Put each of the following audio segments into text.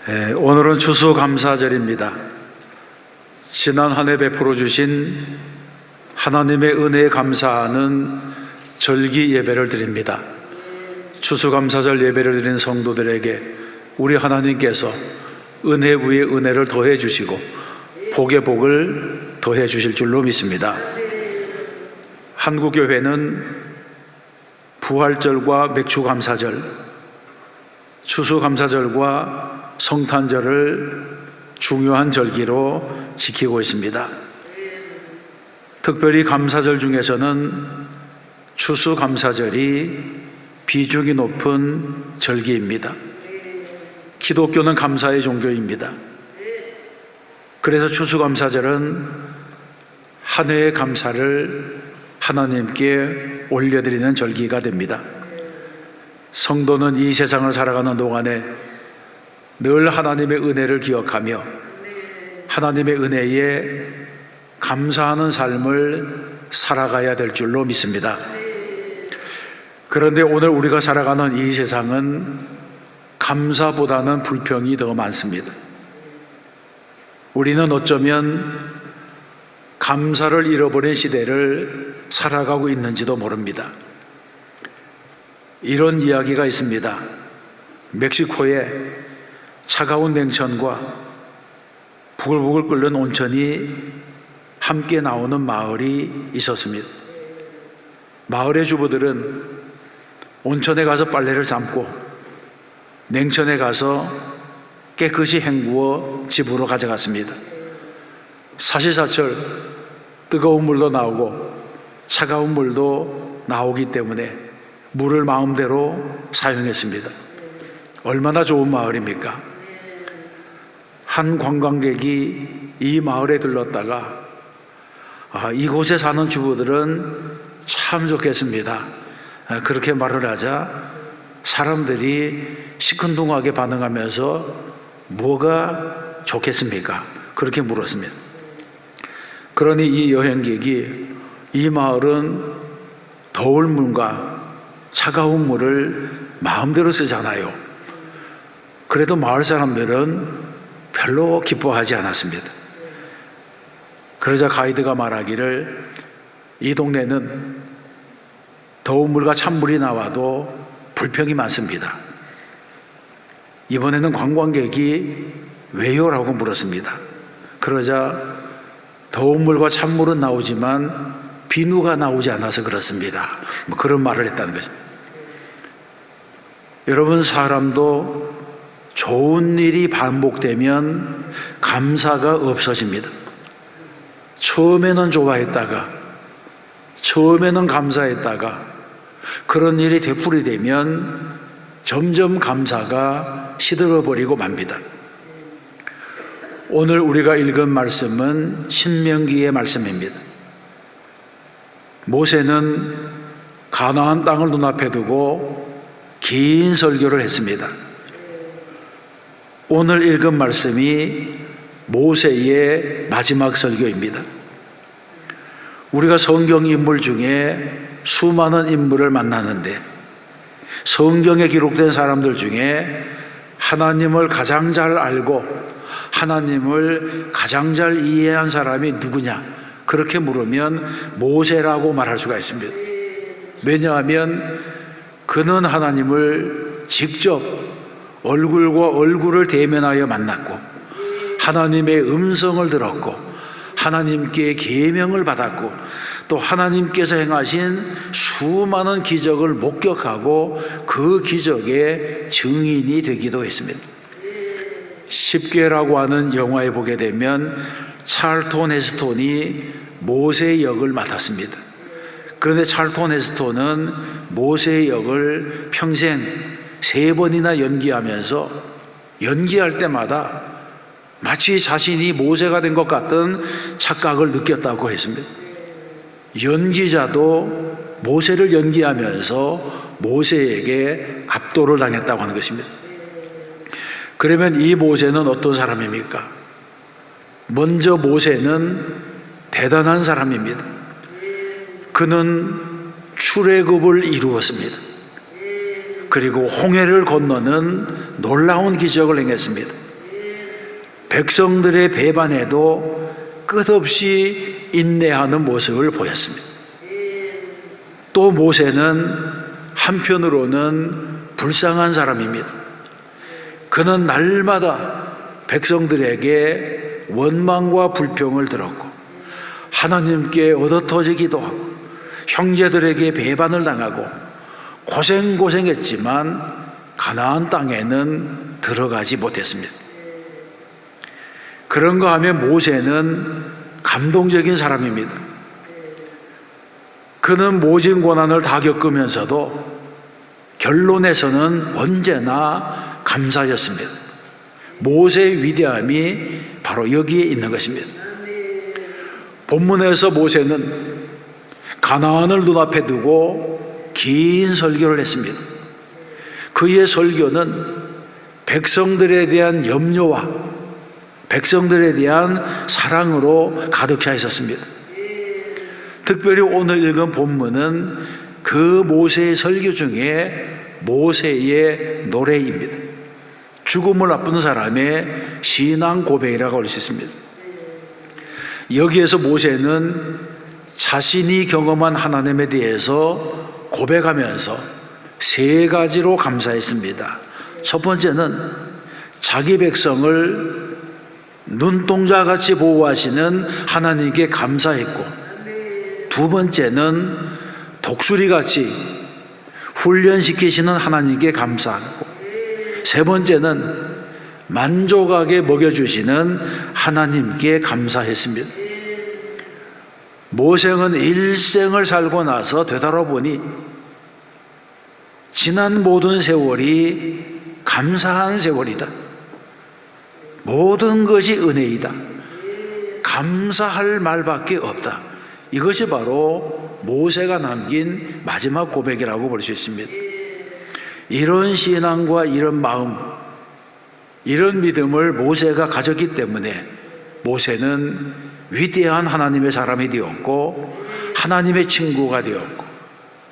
오늘은 추수감사절입니다. 지난 한 해 베풀어 주신 하나님의 은혜에 감사하는 절기 예배를 드립니다. 추수감사절 예배를 드리는 성도들에게 우리 하나님께서 은혜 위에 은혜를 더해 주시고 복의 복을 더해 주실 줄로 믿습니다. 한국교회는 부활절과 맥주감사절, 추수감사절과 성탄절을 중요한 절기로 지키고 있습니다. 특별히 감사절 중에서는 추수감사절이 비중이 높은 절기입니다. 기독교는 감사의 종교입니다. 그래서 추수감사절은 한 해의 감사를 하나님께 올려드리는 절기가 됩니다. 성도는 이 세상을 살아가는 동안에 늘 하나님의 은혜를 기억하며 하나님의 은혜에 감사하는 삶을 살아가야 될 줄로 믿습니다. 그런데 오늘 우리가 살아가는 이 세상은 감사보다는 불평이 더 많습니다. 우리는 어쩌면 감사를 잃어버린 시대를 살아가고 있는지도 모릅니다. 이런 이야기가 있습니다. 멕시코에 차가운 냉천과 부글부글 끓는 온천이 함께 나오는 마을이 있었습니다. 마을의 주부들은 온천에 가서 빨래를 삶고 냉천에 가서 깨끗이 헹구어 집으로 가져갔습니다. 사시사철 뜨거운 물도 나오고 차가운 물도 나오기 때문에 물을 마음대로 사용했습니다. 얼마나 좋은 마을입니까? 한 관광객이 이 마을에 들렀다가 이곳에 사는 주부들은 참 좋겠습니다, 그렇게 말을 하자 사람들이 시큰둥하게 반응하면서 뭐가 좋겠습니까? 그렇게 물었습니다. 그러니 이 여행객이 이 마을은 더울 물과 차가운 물을 마음대로 쓰잖아요. 그래도 마을 사람들은 별로 기뻐하지 않았습니다. 그러자 가이드가 말하기를 이 동네는 더운 물과 찬물이 나와도 불평이 많습니다. 이번에는 관광객이 왜요? 라고 물었습니다. 그러자 더운 물과 찬물은 나오지만 비누가 나오지 않아서 그렇습니다, 그런 말을 했다는 것입니다. 여러분, 사람도 좋은 일이 반복되면 감사가 없어집니다. 처음에는 좋아했다가 처음에는 감사했다가 그런 일이 되풀이되면 점점 감사가 시들어버리고 맙니다. 오늘 우리가 읽은 말씀은 신명기의 말씀입니다. 모세는 가나안 땅을 눈앞에 두고 긴 설교를 했습니다. 오늘 읽은 말씀이 모세의 마지막 설교입니다. 우리가 성경 인물 중에 수많은 인물을 만나는데 성경에 기록된 사람들 중에 하나님을 가장 잘 알고 하나님을 가장 잘 이해한 사람이 누구냐? 그렇게 물으면 모세라고 말할 수가 있습니다. 왜냐하면 그는 하나님을 직접 얼굴과 얼굴을 대면하여 만났고 하나님의 음성을 들었고 하나님께 계명을 받았고 또 하나님께서 행하신 수많은 기적을 목격하고 그 기적의 증인이 되기도 했습니다. 십계라고 하는 영화에 보게 되면 찰톤 헤스톤이 모세의 역을 맡았습니다. 그런데 찰톤 헤스톤은 모세의 역을 평생 3번이나 연기하면서 연기할 때마다 마치 자신이 모세가 된 것 같은 착각을 느꼈다고 했습니다. 연기자도 모세를 연기하면서 모세에게 압도를 당했다고 하는 것입니다. 그러면 이 모세는 어떤 사람입니까? 먼저 모세는 대단한 사람입니다. 그는 출애굽을 이루었습니다. 그리고 홍해를 건너는 놀라운 기적을 행했습니다. 백성들의 배반에도 끝없이 인내하는 모습을 보였습니다. 또 모세는 한편으로는 불쌍한 사람입니다. 그는 날마다 백성들에게 원망과 불평을 들었고 하나님께 얻어터지기도 하고 형제들에게 배반을 당하고 고생했지만 가나안 땅에는 들어가지 못했습니다. 그런가 하면 모세는 감동적인 사람입니다. 그는 모진 고난을 다 겪으면서도 결론에서는 언제나 감사였습니다. 모세의 위대함이 바로 여기에 있는 것입니다. 본문에서 모세는 가나안을 눈앞에 두고 긴 설교를 했습니다. 그의 설교는 백성들에 대한 염려와 백성들에 대한 사랑으로 가득 차 있었습니다. 특별히 오늘 읽은 본문은 그 모세의 설교 중에 모세의 노래입니다. 죽음을 앞둔 사람의 신앙 고백이라고 할 수 있습니다. 여기에서 모세는 자신이 경험한 하나님에 대해서 고백하면서 세 가지로 감사했습니다. 첫 번째는 자기 백성을 눈동자같이 보호하시는 하나님께 감사했고, 두 번째는 독수리같이 훈련시키시는 하나님께 감사하고, 세 번째는 만족하게 먹여주시는 하나님께 감사했습니다. 모세는 일생을 살고 나서 되돌아보니 지난 모든 세월이 감사한 세월이다. 모든 것이 은혜이다. 감사할 말밖에 없다. 이것이 바로 모세가 남긴 마지막 고백이라고 볼 수 있습니다. 이런 신앙과 이런 마음, 이런 믿음을 모세가 가졌기 때문에 모세는 위대한 하나님의 사람이 되었고 하나님의 친구가 되었고,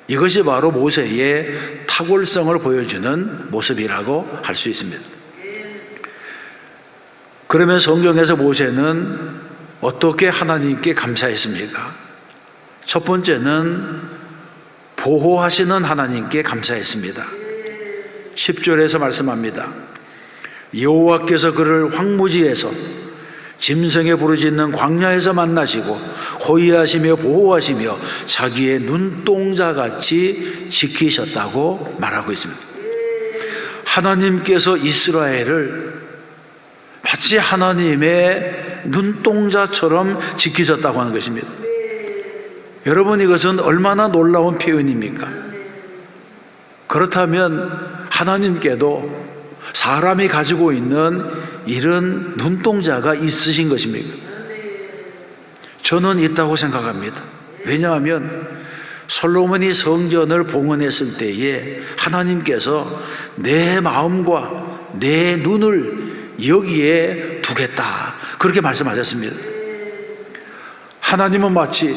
이것이 바로 모세의 탁월성을 보여주는 모습이라고 할 수 있습니다. 그러면 성경에서 모세는 어떻게 하나님께 감사했습니까? 첫 번째는 보호하시는 하나님께 감사했습니다. 10절에서 말씀합니다. 여호와께서 그를 황무지에서 짐승에 부르짖는 광야에서 만나시고 호위하시며 보호하시며 자기의 눈동자같이 지키셨다고 말하고 있습니다. 하나님께서 이스라엘을 마치 하나님의 눈동자처럼 지키셨다고 하는 것입니다. 여러분, 이것은 얼마나 놀라운 표현입니까? 그렇다면 하나님께도 사람이 가지고 있는 이런 눈동자가 있으신 것입니까? 저는 있다고 생각합니다. 왜냐하면 솔로몬이 성전을 봉헌했을 때에 하나님께서 내 마음과 내 눈을 여기에 두겠다, 그렇게 말씀하셨습니다. 하나님은 마치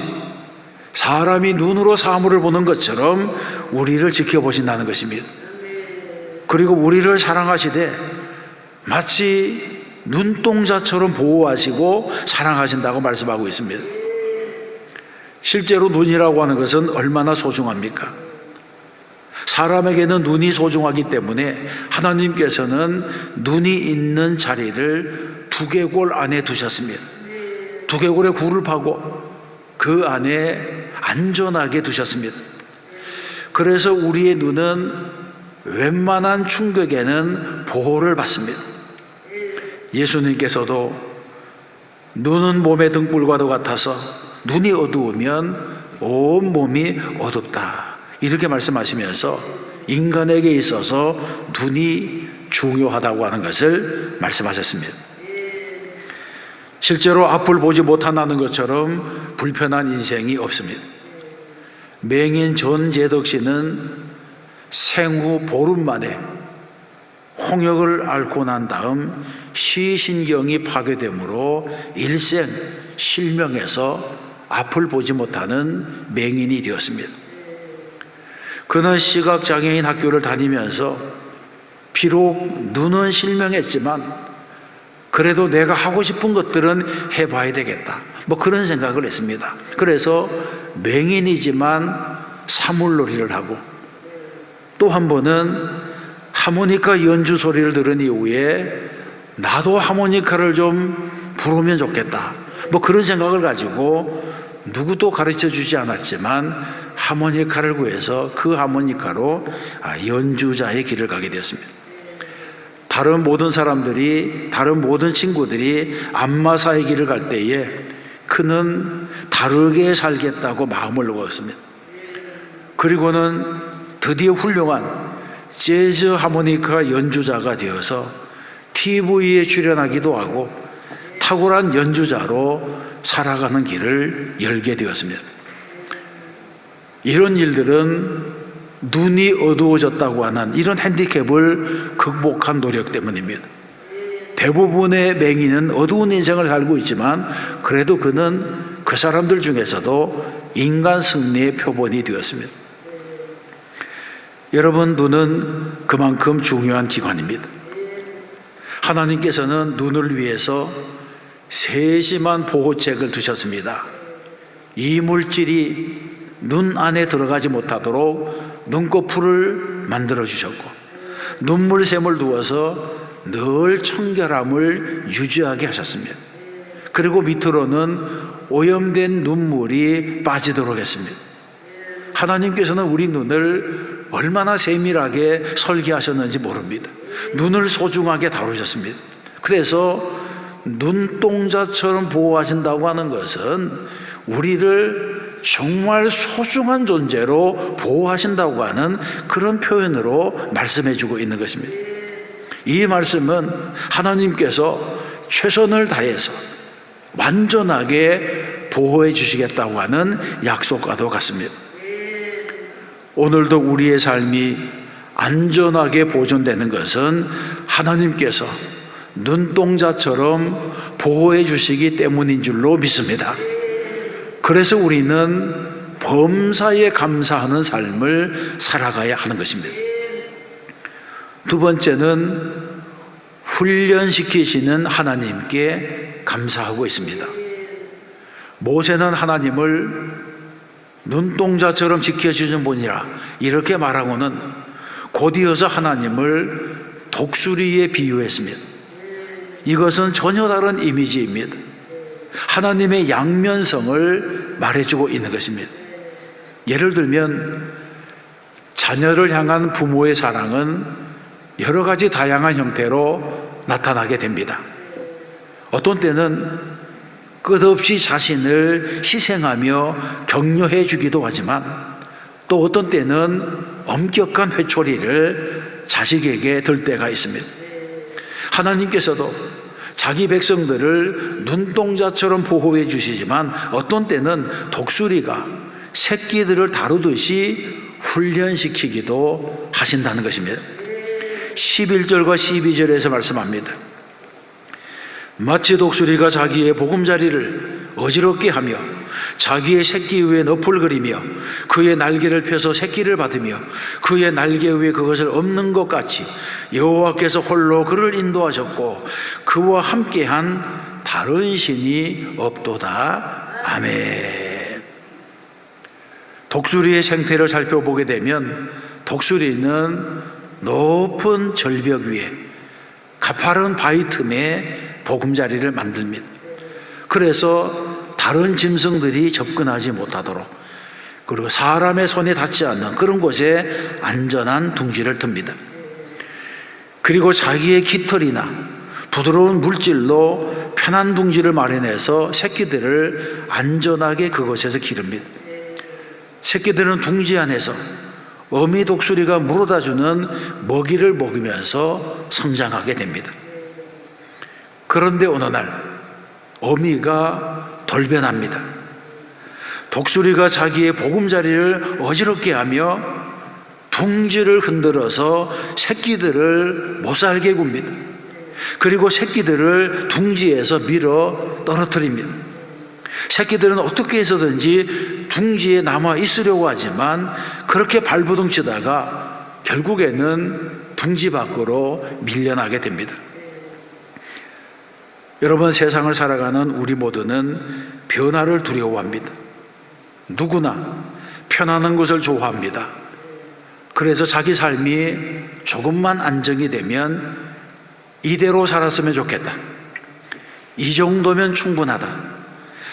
사람이 눈으로 사물을 보는 것처럼 우리를 지켜보신다는 것입니다. 그리고 우리를 사랑하시되 마치 눈동자처럼 보호하시고 사랑하신다고 말씀하고 있습니다. 실제로 눈이라고 하는 것은 얼마나 소중합니까? 사람에게는 눈이 소중하기 때문에 하나님께서는 눈이 있는 자리를 두개골 안에 두셨습니다. 두개골에 굴을 파고 그 안에 안전하게 두셨습니다. 그래서 우리의 눈은 웬만한 충격에는 보호를 받습니다. 예수님께서도 눈은 몸의 등불과도 같아서 눈이 어두우면 온 몸이 어둡다, 이렇게 말씀하시면서 인간에게 있어서 눈이 중요하다고 하는 것을 말씀하셨습니다. 실제로 앞을 보지 못한다는 것처럼 불편한 인생이 없습니다. 맹인 전재덕 씨는 생후 보름 만에 홍역을 앓고 난 다음 시신경이 파괴되므로 일생 실명해서 앞을 보지 못하는 맹인이 되었습니다. 그는 시각장애인 학교를 다니면서 비록 눈은 실명했지만 그래도 내가 하고 싶은 것들은 해봐야 되겠다. 뭐 그런 생각을 했습니다. 그래서 맹인이지만 사물놀이를 하고, 또 한 번은 하모니카 연주 소리를 들은 이후에 나도 하모니카를 좀 부르면 좋겠다. 뭐 그런 생각을 가지고 누구도 가르쳐 주지 않았지만 하모니카를 구해서 그 하모니카로 연주자의 길을 가게 되었습니다. 다른 모든 사람들이, 다른 모든 친구들이 안마사의 길을 갈 때에 그는 다르게 살겠다고 마음을 먹었습니다. 그리고는 드디어 훌륭한 재즈 하모니카 연주자가 되어서 TV에 출연하기도 하고 탁월한 연주자로 살아가는 길을 열게 되었습니다. 이런 일들은 눈이 어두워졌다고 하는 이런 핸디캡을 극복한 노력 때문입니다. 대부분의 맹인은 어두운 인생을 살고 있지만 그래도 그는 그 사람들 중에서도 인간 승리의 표본이 되었습니다. 여러분, 눈은 그만큼 중요한 기관입니다. 하나님께서는 눈을 위해서 세심한 보호책을 두셨습니다. 이물질이 눈 안에 들어가지 못하도록 눈꺼풀을 만들어 주셨고, 눈물샘을 두어서 늘 청결함을 유지하게 하셨습니다. 그리고 밑으로는 오염된 눈물이 빠지도록 했습니다. 하나님께서는 우리 눈을 얼마나 세밀하게 설계하셨는지 모릅니다. 눈을 소중하게 다루셨습니다. 그래서 눈동자처럼 보호하신다고 하는 것은 우리를 정말 소중한 존재로 보호하신다고 하는 그런 표현으로 말씀해 주고 있는 것입니다. 이 말씀은 하나님께서 최선을 다해서 완전하게 보호해 주시겠다고 하는 약속과도 같습니다. 오늘도 우리의 삶이 안전하게 보존되는 것은 하나님께서 눈동자처럼 보호해 주시기 때문인 줄로 믿습니다. 그래서 우리는 범사에 감사하는 삶을 살아가야 하는 것입니다. 두 번째는 훈련시키시는 하나님께 감사하고 있습니다. 모세는 하나님을 눈동자처럼 지켜주시는 분이라 이렇게 말하고는 곧이어서 하나님을 독수리에 비유했습니다. 이것은 전혀 다른 이미지입니다. 하나님의 양면성을 말해주고 있는 것입니다. 예를 들면 자녀를 향한 부모의 사랑은 여러 가지 다양한 형태로 나타나게 됩니다. 어떤 때는 끝없이 자신을 희생하며 격려해 주기도 하지만, 또 어떤 때는 엄격한 회초리를 자식에게 들 때가 있습니다. 하나님께서도 자기 백성들을 눈동자처럼 보호해 주시지만 어떤 때는 독수리가 새끼들을 다루듯이 훈련시키기도 하신다는 것입니다. 11절과 12절에서 말씀합니다. 마치 독수리가 자기의 보금자리를 어지럽게 하며 자기의 새끼 위에 너풀거리며 그의 날개를 펴서 새끼를 받으며 그의 날개 위에 그것을 엎는 것 같이 여호와께서 홀로 그를 인도하셨고 그와 함께한 다른 신이 없도다. 아멘. 독수리의 생태를 살펴보게 되면 독수리는 높은 절벽 위에 가파른 바위 틈에 보금자리를 만듭니다. 그래서 다른 짐승들이 접근하지 못하도록, 그리고 사람의 손에 닿지 않는 그런 곳에 안전한 둥지를 틉니다. 그리고 자기의 깃털이나 부드러운 물질로 편한 둥지를 마련해서 새끼들을 안전하게 그곳에서 기릅니다. 새끼들은 둥지 안에서 어미 독수리가 물어다주는 먹이를 먹으면서 성장하게 됩니다. 그런데 어느 날 어미가 돌변합니다. 독수리가 자기의 보금자리를 어지럽게 하며 둥지를 흔들어서 새끼들을 못살게 굽니다. 그리고 새끼들을 둥지에서 밀어 떨어뜨립니다. 새끼들은 어떻게 해서든지 둥지에 남아 있으려고 하지만 그렇게 발버둥 치다가 결국에는 둥지 밖으로 밀려나게 됩니다. 여러분, 세상을 살아가는 우리 모두는 변화를 두려워합니다. 누구나 편안한 것을 좋아합니다. 그래서 자기 삶이 조금만 안정이 되면 이대로 살았으면 좋겠다. 이 정도면 충분하다.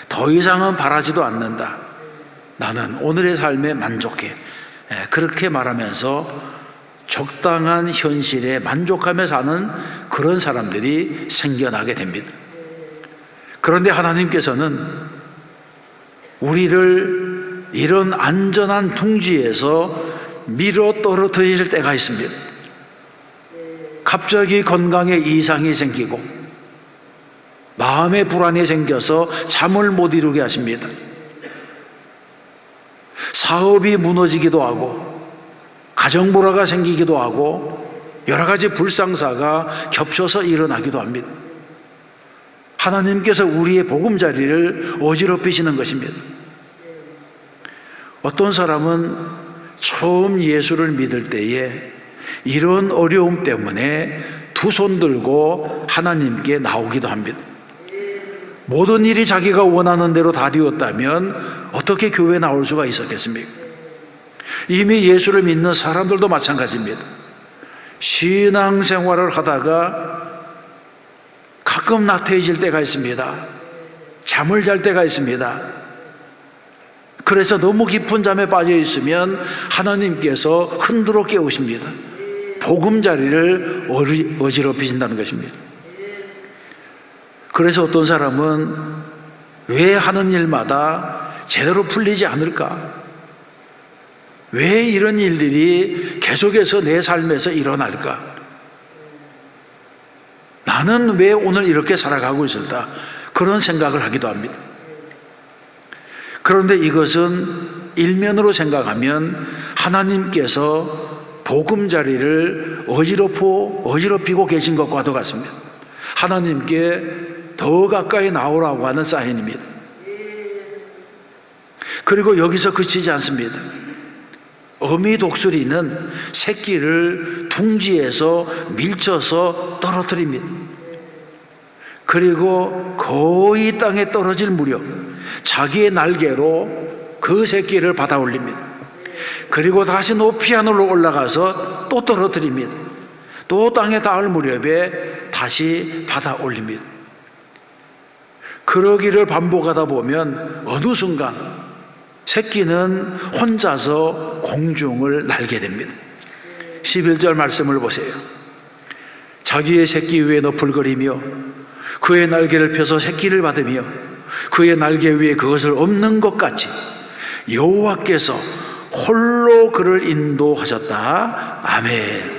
더 이상은 바라지도 않는다. 나는 오늘의 삶에 만족해. 그렇게 말하면서 적당한 현실에 만족하며 사는 그런 사람들이 생겨나게 됩니다. 그런데 하나님께서는 우리를 이런 안전한 둥지에서 밀어 떨어뜨릴 때가 있습니다. 갑자기 건강에 이상이 생기고 마음의 불안이 생겨서 잠을 못 이루게 하십니다. 사업이 무너지기도 하고 가정불화가 생기기도 하고 여러 가지 불상사가 겹쳐서 일어나기도 합니다. 하나님께서 우리의 보금자리를 어지럽히시는 것입니다. 어떤 사람은 처음 예수를 믿을 때에 이런 어려움 때문에 두 손 들고 하나님께 나오기도 합니다. 모든 일이 자기가 원하는 대로 다 되었다면 어떻게 교회에 나올 수가 있었겠습니까? 이미 예수를 믿는 사람들도 마찬가지입니다. 신앙생활을 하다가 가끔 나태해질 때가 있습니다. 잠을 잘 때가 있습니다. 그래서 너무 깊은 잠에 빠져 있으면 하나님께서 흔들어 깨우십니다. 보금자리를 어지럽히신다는 것입니다. 그래서 어떤 사람은 왜 하는 일마다 제대로 풀리지 않을까? 왜 이런 일들이 계속해서 내 삶에서 일어날까? 나는 왜 오늘 이렇게 살아가고 있을까? 그런 생각을 하기도 합니다. 그런데 이것은 일면으로 생각하면 하나님께서 보금자리를 어지럽히고 계신 것과도 같습니다. 하나님께 더 가까이 나오라고 하는 사인입니다. 그리고 여기서 그치지 않습니다. 어미 독수리는 새끼를 둥지에서 밀쳐서 떨어뜨립니다. 그리고 거의 땅에 떨어질 무렵 자기의 날개로 그 새끼를 받아 올립니다. 그리고 다시 높이 하늘로 올라가서 또 떨어뜨립니다. 또 땅에 닿을 무렵에 다시 받아 올립니다. 그러기를 반복하다 보면 어느 순간 새끼는 혼자서 공중을 날게 됩니다. 11절 말씀을 보세요. 자기의 새끼 위에 너풀거리며 그의 날개를 펴서 새끼를 받으며 그의 날개 위에 그것을 엎는 것 같이 여호와께서 홀로 그를 인도하셨다. 아멘.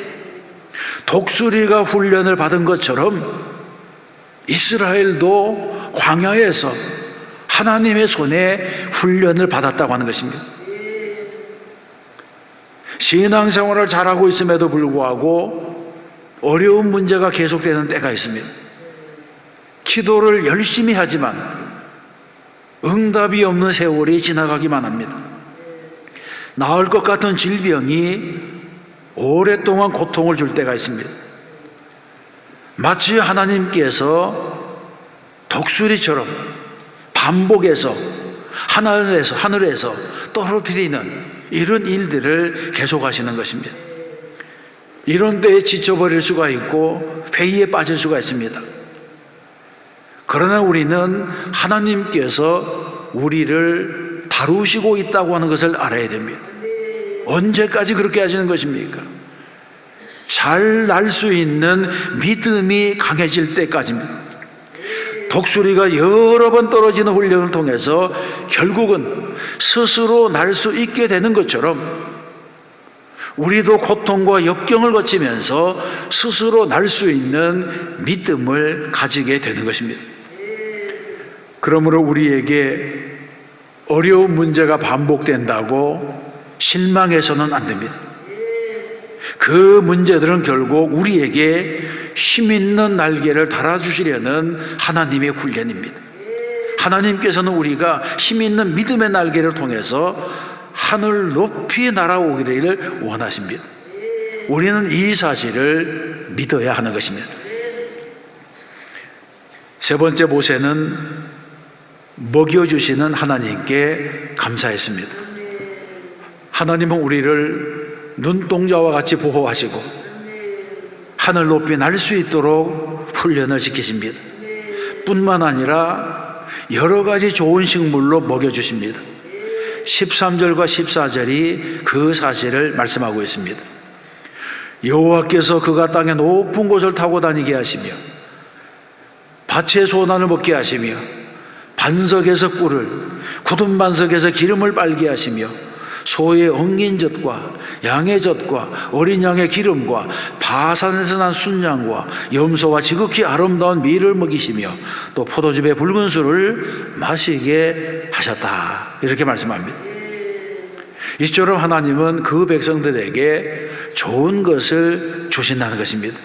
독수리가 훈련을 받은 것처럼 이스라엘도 광야에서 하나님의 손에 훈련을 받았다고 하는 것입니다. 신앙생활을 잘하고 있음에도 불구하고 어려운 문제가 계속되는 때가 있습니다. 기도를 열심히 하지만 응답이 없는 세월이 지나가기만 합니다. 나을 것 같은 질병이 오랫동안 고통을 줄 때가 있습니다. 마치 하나님께서 독수리처럼 반복해서 하늘에서 떨어뜨리는 이런 일들을 계속하시는 것입니다. 이런 때에 지쳐버릴 수가 있고 회의에 빠질 수가 있습니다. 그러나 우리는 하나님께서 우리를 다루시고 있다고 하는 것을 알아야 됩니다. 언제까지 그렇게 하시는 것입니까? 잘 날 수 있는 믿음이 강해질 때까지입니다. 독수리가 여러 번 떨어지는 훈련을 통해서 결국은 스스로 날 수 있게 되는 것처럼 우리도 고통과 역경을 거치면서 스스로 날 수 있는 믿음을 가지게 되는 것입니다. 그러므로 우리에게 어려운 문제가 반복된다고 실망해서는 안 됩니다. 그 문제들은 결국 우리에게 힘 있는 날개를 달아주시려는 하나님의 훈련입니다. 하나님께서는 우리가 힘 있는 믿음의 날개를 통해서 하늘 높이 날아오기를 원하십니다. 우리는 이 사실을 믿어야 하는 것입니다. 세 번째 모세는 먹여주시는 하나님께 감사했습니다. 하나님은 우리를 눈동자와 같이 보호하시고 하늘 높이 날 수 있도록 훈련을 시키십니다. 뿐만 아니라 여러 가지 좋은 식물로 먹여주십니다. 13절과 14절이 그 사실을 말씀하고 있습니다. 여호와께서 그가 땅의 높은 곳을 타고 다니게 하시며 밭의 소난을 먹게 하시며 반석에서 꿀을, 굳은 반석에서 기름을 빨게 하시며 소의 엉긴 젖과 양의 젖과 어린 양의 기름과 바산에서 난 순양과 염소와 지극히 아름다운 밀을 먹이시며 또 포도즙의 붉은 술을 마시게 하셨다. 이렇게 말씀합니다. 이처럼 하나님은 그 백성들에게 좋은 것을 주신다는 것입니다.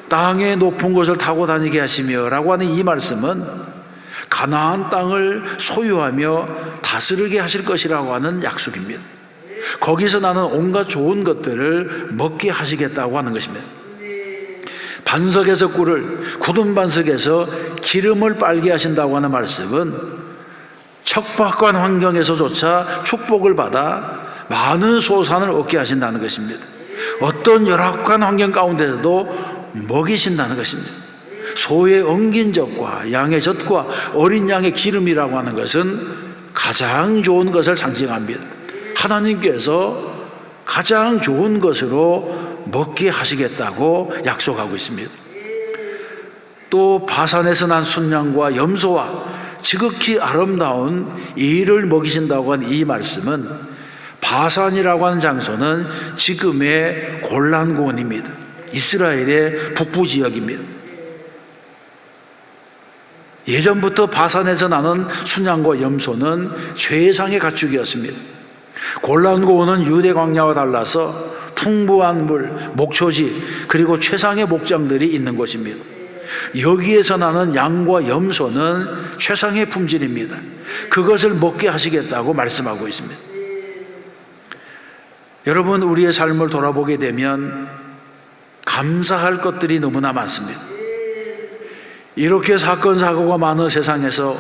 땅의 높은 곳을 타고 다니게 하시며 라고 하는 이 말씀은 가나안 땅을 소유하며 다스리게 하실 것이라고 하는 약속입니다. 거기서 나는 온갖 좋은 것들을 먹게 하시겠다고 하는 것입니다. 반석에서 꿀을, 굳은 반석에서 기름을 빨게 하신다고 하는 말씀은 척박한 환경에서조차 축복을 받아 많은 소산을 얻게 하신다는 것입니다. 어떤 열악한 환경 가운데서도 먹이신다는 것입니다. 소의 엉긴 젖과 양의 젖과 어린 양의 기름이라고 하는 것은 가장 좋은 것을 상징합니다. 하나님께서 가장 좋은 것으로 먹게 하시겠다고 약속하고 있습니다. 또 바산에서 난 순양과 염소와 지극히 아름다운 이를 먹이신다고 한 이 말씀은 바산이라고 하는 장소는 지금의 골란고원입니다. 이스라엘의 북부 지역입니다. 예전부터 바산에서 나는 순양과 염소는 최상의 가축이었습니다. 골란고원은 유대 광야와 달라서 풍부한 물, 목초지 그리고 최상의 목장들이 있는 곳입니다. 여기에서 나는 양과 염소는 최상의 품질입니다. 그것을 먹게 하시겠다고 말씀하고 있습니다. 여러분, 우리의 삶을 돌아보게 되면 감사할 것들이 너무나 많습니다. 이렇게 사건 사고가 많은 세상에서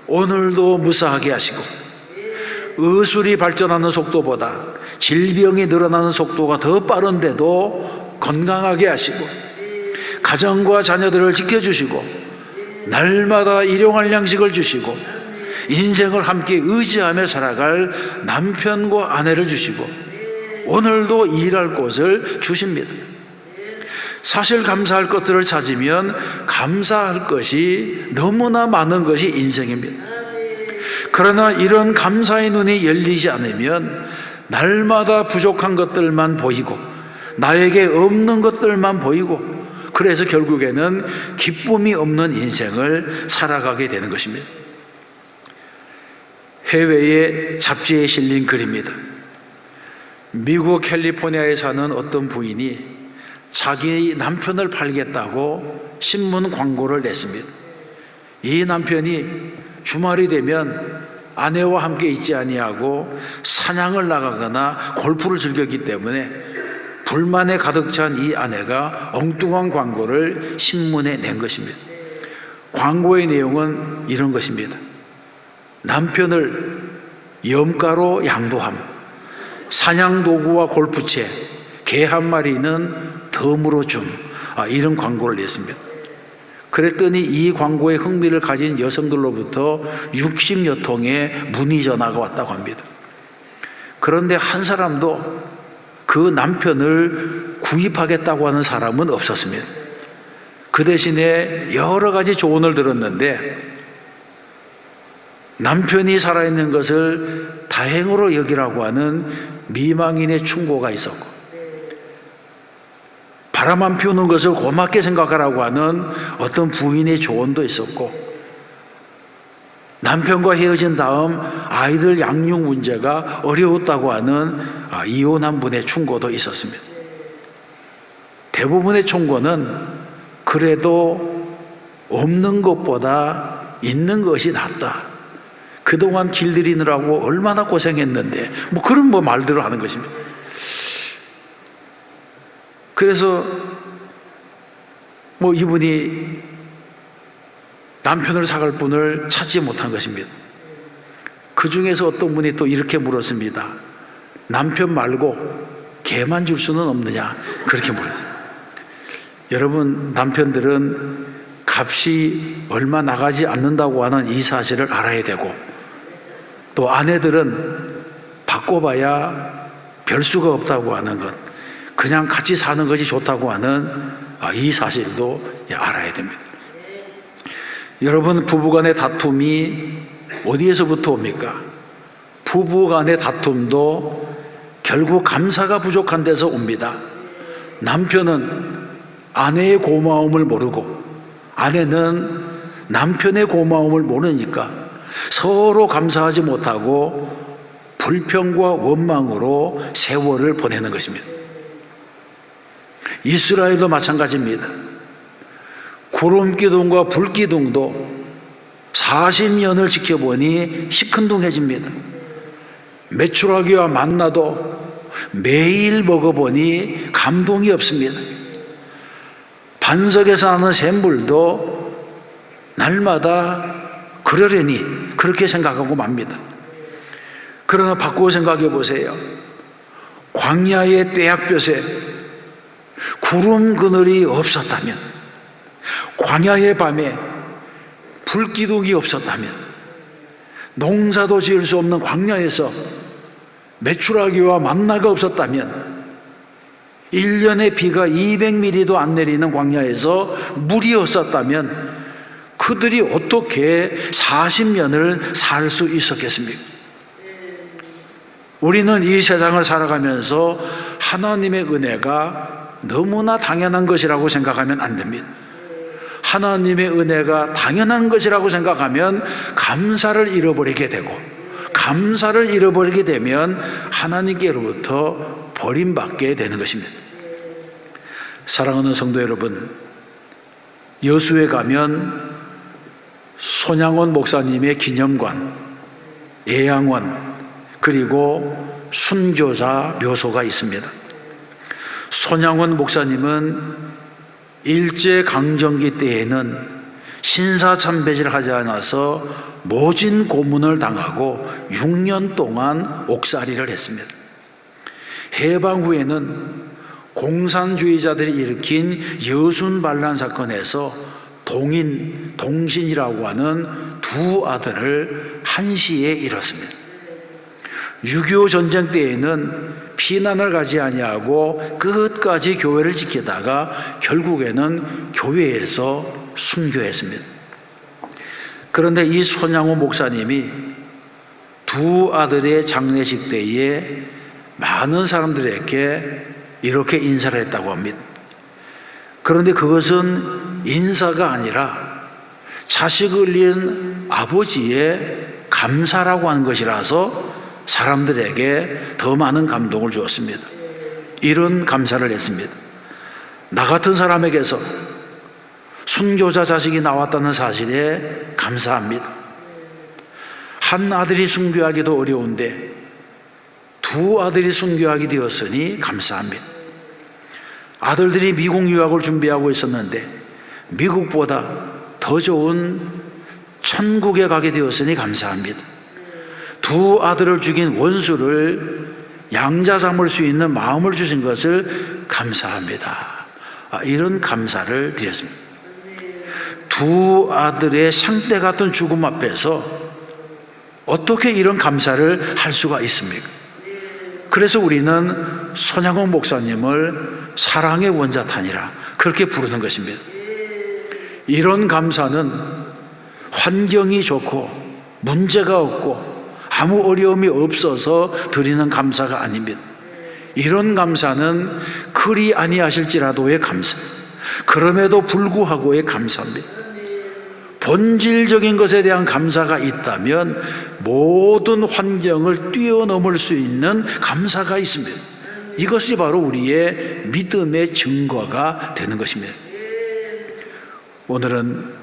오늘도 무사하게 하시고 의술이 발전하는 속도보다 질병이 늘어나는 속도가 더 빠른데도 건강하게 하시고 가정과 자녀들을 지켜주시고 날마다 일용할 양식을 주시고 인생을 함께 의지하며 살아갈 남편과 아내를 주시고 오늘도 일할 곳을 주십니다. 사실 감사할 것들을 찾으면 감사할 것이 너무나 많은 것이 인생입니다. 그러나 이런 감사의 눈이 열리지 않으면 날마다 부족한 것들만 보이고 나에게 없는 것들만 보이고 그래서 결국에는 기쁨이 없는 인생을 살아가게 되는 것입니다. 해외의 잡지에 실린 글입니다. 미국 캘리포니아에 사는 어떤 부인이 자기 남편을 팔겠다고 신문 광고를 냈습니다. 이 남편이 주말이 되면 아내와 함께 있지 아니하고 사냥을 나가거나 골프를 즐겼기 때문에 불만에 가득 찬 이 아내가 엉뚱한 광고를 신문에 낸 것입니다. 광고의 내용은 이런 것입니다. 남편을 염가로 양도함, 사냥도구와 골프채, 개 한 마리는 덤으로 줌, 이런 광고를 냈습니다. 그랬더니 이 광고에 흥미를 가진 여성들로부터 60여 통의 문의 전화가 왔다고 합니다. 그런데 한 사람도 그 남편을 구입하겠다고 하는 사람은 없었습니다. 그 대신에 여러 가지 조언을 들었는데 남편이 살아있는 것을 다행으로 여기라고 하는 미망인의 충고가 있었고 바람만 피우는 것을 고맙게 생각하라고 하는 어떤 부인의 조언도 있었고 남편과 헤어진 다음 아이들 양육 문제가 어려웠다고 하는 이혼한 분의 충고도 있었습니다. 대부분의 충고는 그래도 없는 것보다 있는 것이 낫다. 그동안 길들이느라고 얼마나 고생했는데 그런 말들을 하는 것입니다. 그래서 이분이 남편을 사갈 분을 찾지 못한 것입니다. 그 중에서 어떤 분이 또 이렇게 물었습니다. 남편 말고 개만 줄 수는 없느냐? 그렇게 물었어요. 여러분, 남편들은 값이 얼마 나가지 않는다고 하는 이 사실을 알아야 되고, 또 아내들은 바꿔봐야 별 수가 없다고 하는 것, 그냥 같이 사는 것이 좋다고 하는 이 사실도 알아야 됩니다. 여러분, 부부간의 다툼이 어디에서부터 옵니까? 부부간의 다툼도 결국 감사가 부족한 데서 옵니다. 남편은 아내의 고마움을 모르고 아내는 남편의 고마움을 모르니까 서로 감사하지 못하고 불평과 원망으로 세월을 보내는 것입니다. 이스라엘도 마찬가지입니다. 구름기둥과 불기둥도 40년을 지켜보니 시큰둥해집니다. 메추라기와 만나도 매일 먹어보니 감동이 없습니다. 반석에서 나는 샘물도 날마다 그러려니 그렇게 생각하고 맙니다. 그러나 바꾸어 생각해 보세요. 광야의 떼약볕에 구름 그늘이 없었다면, 광야의 밤에 불기둥이 없었다면, 농사도 지을 수 없는 광야에서 메추라기와 만나가 없었다면, 1년에 비가 200mm도 안 내리는 광야에서 물이 없었다면 그들이 어떻게 40년을 살 수 있었겠습니까? 우리는 이 세상을 살아가면서 하나님의 은혜가 너무나 당연한 것이라고 생각하면 안 됩니다. 하나님의 은혜가 당연한 것이라고 생각하면 감사를 잃어버리게 되고, 감사를 잃어버리게 되면 하나님께로부터 버림받게 되는 것입니다. 사랑하는 성도 여러분, 여수에 가면 손양원 목사님의 기념관, 예양원, 그리고 순교자 묘소가 있습니다. 손양원 목사님은 일제강점기 때에는 신사참배를 하지 않아서 모진 고문을 당하고 6년 동안 옥살이를 했습니다. 해방 후에는 공산주의자들이 일으킨 여순반란 사건에서 동신이라고 하는 두 아들을 한시에 잃었습니다. 6.25 전쟁 때에는 피난을 가지 아니하고 끝까지 교회를 지키다가 결국에는 교회에서 순교했습니다. 그런데 이 손양호 목사님이 두 아들의 장례식 때에 많은 사람들에게 이렇게 인사를 했다고 합니다. 그런데 그것은 인사가 아니라 자식을 잃은 아버지의 감사라고 하는 것이라서 사람들에게 더 많은 감동을 주었습니다. 이런 감사를 했습니다. 나 같은 사람에게서 순교자 자식이 나왔다는 사실에 감사합니다. 한 아들이 순교하기도 어려운데 두 아들이 순교하게 되었으니 감사합니다. 아들들이 미국 유학을 준비하고 있었는데 미국보다 더 좋은 천국에 가게 되었으니 감사합니다. 두 아들을 죽인 원수를 양자 삼을 수 있는 마음을 주신 것을 감사합니다. 이런 감사를 드렸습니다. 두 아들의 상대 같은 죽음 앞에서 어떻게 이런 감사를 할 수가 있습니까? 그래서 우리는 손양원 목사님을 사랑의 원자탄이라 그렇게 부르는 것입니다. 이런 감사는 환경이 좋고 문제가 없고 아무 어려움이 없어서 드리는 감사가 아닙니다. 이런 감사는 그리 아니하실지라도의 감사, 그럼에도 불구하고의 감사입니다. 본질적인 것에 대한 감사가 있다면 모든 환경을 뛰어넘을 수 있는 감사가 있습니다. 이것이 바로 우리의 믿음의 증거가 되는 것입니다. 오늘은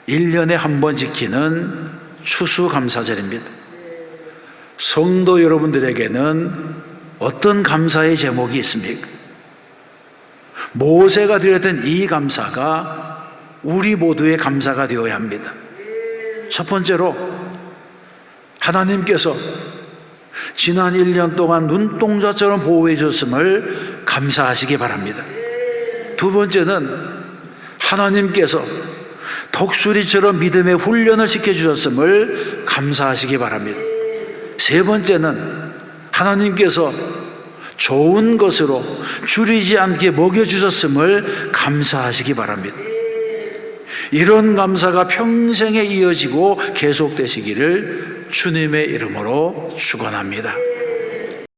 1년에 한 번 지키는 추수감사절입니다. 성도 여러분들에게는 어떤 감사의 제목이 있습니까? 모세가 드렸던 이 감사가 우리 모두의 감사가 되어야 합니다. 첫 번째로 하나님께서 지난 1년 동안 눈동자처럼 보호해 주셨음을 감사하시기 바랍니다. 두 번째는 하나님께서 독수리처럼 믿음의 훈련을 시켜주셨음을 감사하시기 바랍니다. 세 번째는 하나님께서 좋은 것으로 줄이지 않게 먹여주셨음을 감사하시기 바랍니다. 이런 감사가 평생에 이어지고 계속되시기를 주님의 이름으로 축원합니다.